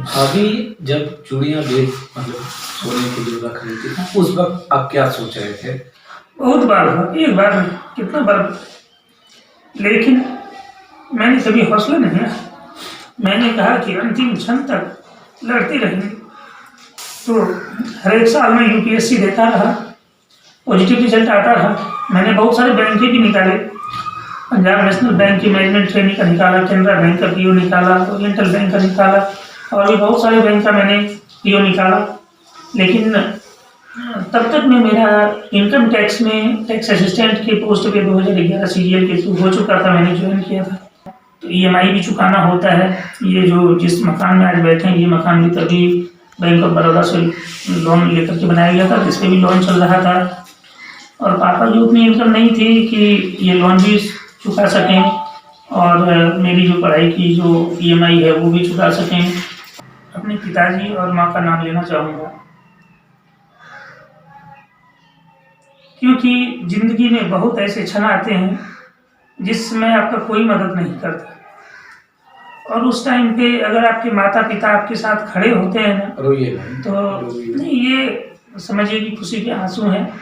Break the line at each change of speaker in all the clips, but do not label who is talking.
अभी जब चूड़ियाँ बेच मतलब सोने के लिए रख रही थी, उस वक़्त आप क्या सोच रहे थे?
बहुत बार हुआ, एक बार नहीं, कितना बार। लेकिन मैंने कभी हौसला नहीं हारा। मैंने कहा कि अंतिम क्षण तक लड़ते रहेंगे। तो हर एक साल मैं यूपीएससी देता रहा, पॉजिटिव रिजल्ट आता रहा। मैंने बहुत सारे बैंक के भी निकाले, पंजाब नेशनल बैंक की मैनेजमेंट ट्रेनिंग का निकाला, कैनरा बैंक का पीओ निकाला, ओरिएंटल बैंक का निकाला, और भी बहुत सारे बैंक का मैंने पीओ निकाला। लेकिन तब तक मैं मेरा इनकम टैक्स में टैक्स असिस्टेंट के पोस्ट पे 2011 सीरियल के थ्रू हो चुका था, मैंने ज्वाइन किया था। तो ईएमआई भी चुकाना होता है। ये जो जिस मकान में आज बैठे हैं, ये मकान भी तभी बैंक ऑफ बड़ौदा से लोन लेकर के बनाया गया था, जिस पे भी लोन चल रहा था। और पापा की उतनी इनकम नहीं थी कि ये लोन भी चुका सकें और मेरी जो पढ़ाई की जो ईएमआई है वो भी चुका सकें। अपने पिताजी और माँ का नाम लेना चाहूँगा, क्योंकि ज़िंदगी में बहुत ऐसे क्षण आते हैं जिसमें आपका कोई मदद नहीं करता, और उस टाइम पे अगर आपके माता पिता आपके साथ खड़े होते हैं ना,
रोइए नहीं,
तो नहीं, ये समझिए कि खुशी के आंसू हैं।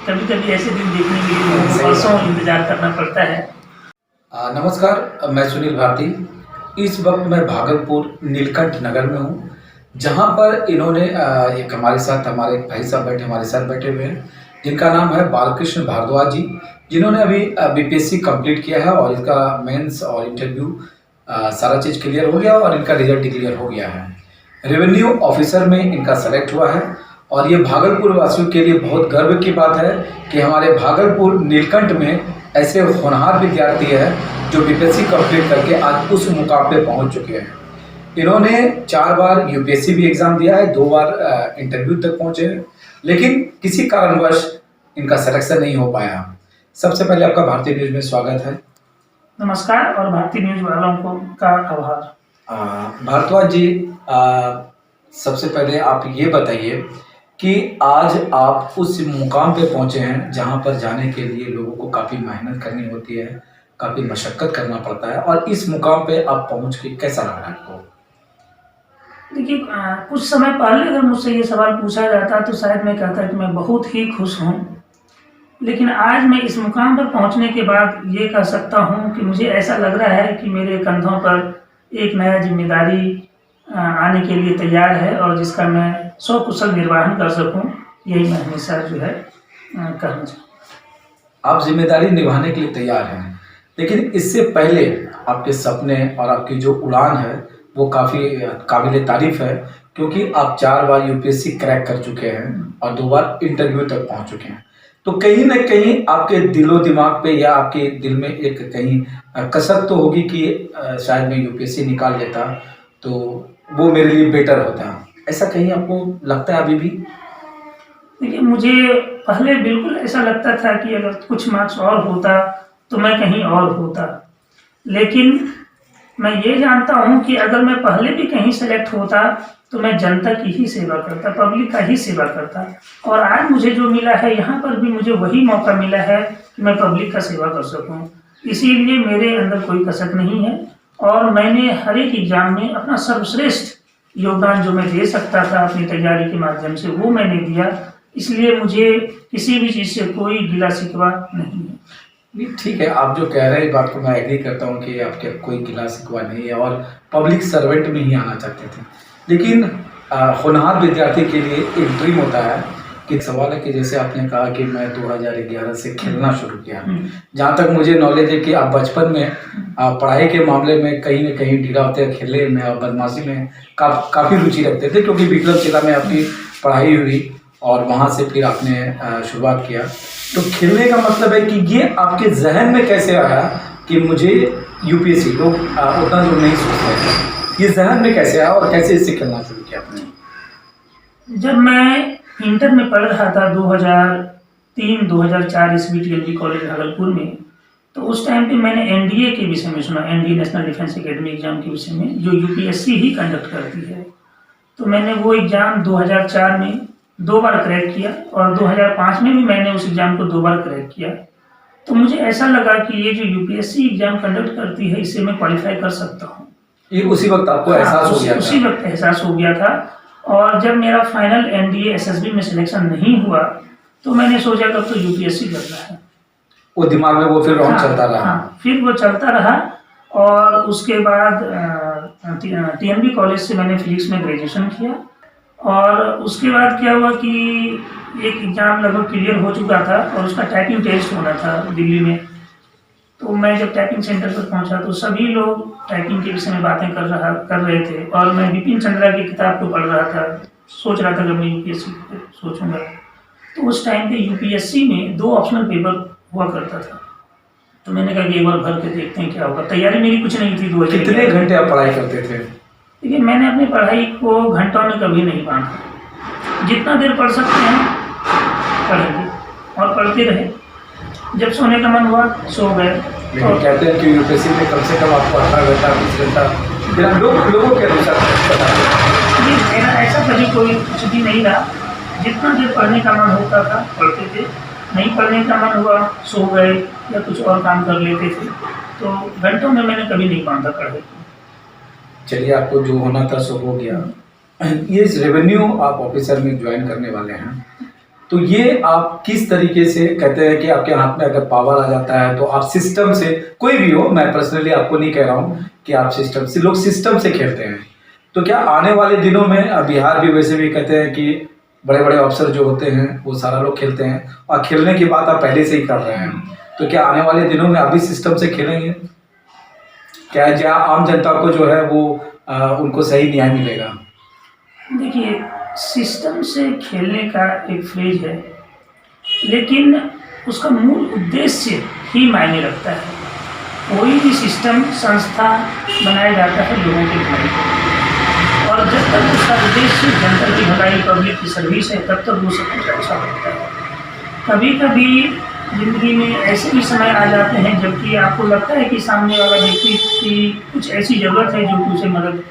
कभी कभी ऐसे दिन देखने के लिए वर्षों इंतजार करना पड़ता है।
नमस्कार, मैं सुनील भारती। इस वक्त मैं भागलपुर नीलकंठ नगर में हूँ, जहाँ पर इन्होंने एक हमारे भाई साहब हमारे साथ बैठे हुए हैं, जिनका नाम है बालकृष्ण भारद्वाज जी, जिन्होंने अभी बीपीएससी कंप्लीट किया है और इसका मेंस और इंटरव्यू सारा चीज़ क्लियर हो गया और इनका रिजल्ट क्लियर हो गया है। रेवेन्यू ऑफिसर में इनका सेलेक्ट हुआ है, और ये भागलपुर वासियों के लिए बहुत गर्व की बात है कि हमारे भागलपुर नीलकंठ में ऐसे होनहार विद्यार्थी है जो बीपीएससी कंप्लीट करके आज उस मुकाम पे पहुंच चुके हैं। इन्होंने 4 बार यूपीएससी भी एग्ज़ाम दिया है, 2 बार इंटरव्यू तक पहुंचे हैं, लेकिन किसी कारणवश इनका सिलेक्शन नहीं हो पाया। सबसे पहले आपका भारतीय न्यूज़ में स्वागत है।
नमस्कार, और भारतीय न्यूज़ वालों को का आभार।
भारद्वाज जी, सबसे पहले आप ये बताइए कि आज आप उस मुकाम पे पहुंचे हैं जहां पर जाने के लिए लोगों को काफ़ी मेहनत करनी होती है, काफ़ी मशक्क़त करना पड़ता है, और इस मुकाम पे आप पहुंच के कैसा लग रहा है आपको?
देखिए, कुछ समय पहले अगर मुझसे ये सवाल पूछा जाता तो शायद मैं कहता कि मैं बहुत ही खुश हूँ। लेकिन आज मैं इस मुकाम पर पहुँचने के बाद ये कह सकता हूँ कि मुझे ऐसा लग रहा है कि मेरे कंधों पर एक नया जिम्मेदारी आने के लिए तैयार है, और जिसका मैं सकुशल निर्वहन कर सकूँ, यही मैं हमेशा जो है कहना चाहूँ।
आप जिम्मेदारी निभाने के लिए तैयार हैं, लेकिन इससे पहले आपके सपने और आपकी जो उड़ान है वो काफ़ी काबिल तारीफ़ है, क्योंकि आप 4 बार यूपीएससी क्रैक कर चुके हैं और 2 बार इंटरव्यू तक पहुंच चुके हैं। तो कहीं ना कहीं आपके दिलो दिमाग पे या आपके दिल में एक कहीं कसक तो होगी कि शायद मैं यूपीएससी निकाल लेता तो वो मेरे लिए बेटर होता। ऐसा कहीं आपको लगता है अभी भी?
देखिए, मुझे पहले बिल्कुल ऐसा लगता था कि अगर कुछ मार्क्स और होता तो मैं कहीं और होता, लेकिन मैं ये जानता हूँ कि अगर मैं पहले भी कहीं सेलेक्ट होता तो मैं जनता की ही सेवा करता, पब्लिक का ही सेवा करता। और आज मुझे जो मिला है, यहाँ पर भी मुझे वही मौका मिला है कि मैं पब्लिक का सेवा कर सकूँ। इसीलिए मेरे अंदर कोई कसक नहीं है, और मैंने हर एक एग्जाम में अपना सर्वश्रेष्ठ योगदान जो मैं दे सकता था अपनी तैयारी के माध्यम से, वो मैंने दिया। इसलिए मुझे किसी भी चीज़ से कोई गिला शिकवा नहीं है।
ठीक है, आप जो कह रहे हैं बात को मैं एग्री करता हूँ कि आपके कोई गिला शिकवा नहीं है और पब्लिक सर्वेंट में ही आना चाहते थे, लेकिन होनहार विद्यार्थी के लिए एक ड्रीम होता है कि सवाल है कि जैसे आपने कहा कि मैं 2011 से खेलना शुरू किया। जहाँ तक मुझे नॉलेज है कि आप बचपन में पढ़ाई के मामले में कहीं न कहीं ढीला होते हैं, खेलने में और बदमाशी में काफ़ी रुचि रखते थे, क्योंकि विक्रम जिला में आपकी पढ़ाई हुई और वहाँ से फिर आपने शुरुआत किया। तो खेलने का मतलब है कि ये आपके जहन में कैसे आया कि मुझे यूपीएससी, लोग उतना जो नहीं सोचते, ये जहन में कैसे आया और कैसे इससे खेलना शुरू किया आपने?
जब मैं इंटर में पढ़ रहा था 2003-2004 ईस्वी टीएलबी कॉलेज भागलपुर में, तो उस टाइम पे मैंने एनडीए के विषय में सुना, NDA national defence academy exam के विषय में, जो यूपीएससी ही कंडक्ट करती है। तो मैंने वो एग्ज़ाम 2004 में 2 बार क्रैक किया, और 2005 में भी मैंने उस एग्ज़ाम को 2 बार क्रैक किया। तो मुझे ऐसा लगा कि ये जो यूपीएससी एग्ज़ाम कंडक्ट करती है, इससे मैं क्वालिफाई कर सकता हूँ।
ये उसी वक्त आपको एहसास हो गया
उसी
था?
वक्त एहसास हो गया था। और जब मेरा फाइनल एनडीए एसएसबी में सिलेक्शन नहीं हुआ तो मैंने सोचा तब तो यूपीएससी करना है।
वो दिमाग में वो फिर राउंड चलता रहा?
हाँ, फिर वो चलता रहा। और उसके बाद टीएनबी कॉलेज से मैंने फिजिक्स में ग्रेजुएशन किया। और उसके बाद क्या हुआ कि एक एग्ज़ाम लगभग क्लियर हो चुका था और उसका टाइपिंग टेस्ट होना था दिल्ली में। तो मैं जब टाइपिंग सेंटर पर पहुंचा तो सभी लोग टाइपिंग के विषय में बातें कर रहे थे और मैं बिपिन चंद्रा की किताब को पढ़ रहा था, सोच रहा था कि मैं यूपीएससी सोचूंगा। तो उस टाइम पे यूपीएससी में 2 ऑप्शनल पेपर हुआ करता था। तो मैंने कहा कि एक बार भर के देखते हैं क्या होगा। तैयारी मेरी कुछ नहीं थी। 2011
कितने घंटे आप पढ़ाई करते थे?
देखिए, मैंने अपनी पढ़ाई को घंटों में कभी नहीं बांधा। जितना देर पढ़ सकते हैं पढ़ेंगे और पढ़ते रहे। जब सोने का मन हुआ सो गए।
लेकिन कहते हैं कि यूपीएससी में कम से कम आपको 18 घंटा 20 घंटा बिना लोगों के अनुसार पता है।
जी, मेरा ऐसा कभी कोई कुछ भी नहीं रहा। जितना देर पढ़ने का मन होता था पढ़ते थे, नहीं पढ़ने का मन हुआ सो गए या कुछ और काम कर लेते थे। तो घंटों में मैंने कभी नहीं बांधा पढ़ाई।
चलिए, आपको जो होना था सो हो गया। ये रेवेन्यू आप ऑफिसर में ज्वाइन करने वाले हैं, तो ये आप किस तरीके से, कहते हैं कि आपके हाथ में अगर पावर आ जाता है तो आप सिस्टम से, कोई भी हो, मैं पर्सनली आपको नहीं कह रहा हूँ कि आप सिस्टम से, लोग सिस्टम से खेलते हैं। तो क्या आने वाले दिनों में, बिहार भी वैसे भी कहते हैं कि बड़े बड़े अफसर जो होते हैं वो सारा लोग खेलते हैं और खेलने की बात आप पहले से ही कर रहे हैं, तो क्या आने वाले दिनों में अभी सिस्टम से खेलेंगे? क्या जहाँ आम जनता को जो है वो उनको सही न्याय मिलेगा?
देखिए, सिस्टम से खेलने का एक फ्रेज है, लेकिन उसका मूल उद्देश्य ही मायने रखता है। कोई भी सिस्टम, संस्था बनाया जाता है लोगों की भलाई के लिए, और जब तक उसका उद्देश्य जनता की भलाई, पब्लिक की सर्विस है, तब तक वो सब कुछ अच्छा होता है। कभी कभी जिंदगी में ऐसे भी समय आ जाते हैं जबकि आपको लगता है कि सामने वाला व्यक्ति की कुछ ऐसी ज़रूरत है जो कि उसे मदद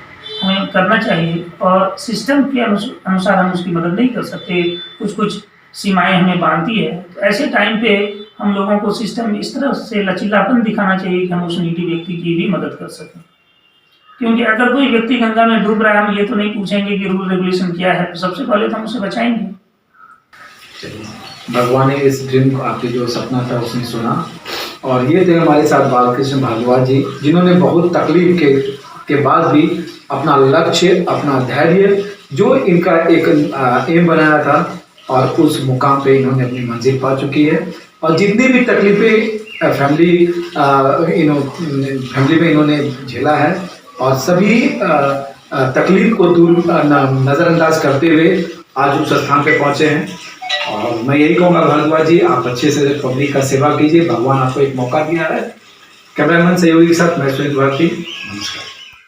हमें करना चाहिए, और सिस्टम के अनुसार हम उसकी मदद नहीं कर सकते। कुछ सीमाएं हमें बांधती है। तो ऐसे टाइम पे हम लोगों को सिस्टम इस तरह से लचीलापन दिखाना चाहिए कि हम उस नीडी व्यक्ति की भी मदद कर सकें। क्योंकि अगर कोई व्यक्ति गंगा में डूब रहा है, हम ये तो नहीं पूछेंगे कि रूल रेगुलेशन क्या है, तो सबसे पहले तो हम उसे बचाएंगे।
भगवान ने इस ड्रीम को, आपके जो सपना था उसने सुना, और ये थे हमारे साथ बालकृष्ण भारद्वाज जी, जिन्होंने बहुत तकलीफ के बाद भी अपना लक्ष्य, अपना धैर्य, जो इनका एक एम बनाया था, और उस मुकाम पे इन्होंने अपनी मंजिल पा चुकी है। और जितनी भी तकलीफें फैमिली में इन्होंने झेला है, और सभी तकलीफ को दूर नज़रअंदाज करते हुए आज उस स्थान पे पहुँचे हैं। और मैं यही कहूँगा भारद्वाज जी, आप अच्छे से पब्लिक का सेवा कीजिए, भगवान आपको एक मौका दिया है। कैमरामैन सहयोगी के साथ मैं सुनील भारती, नमस्कार।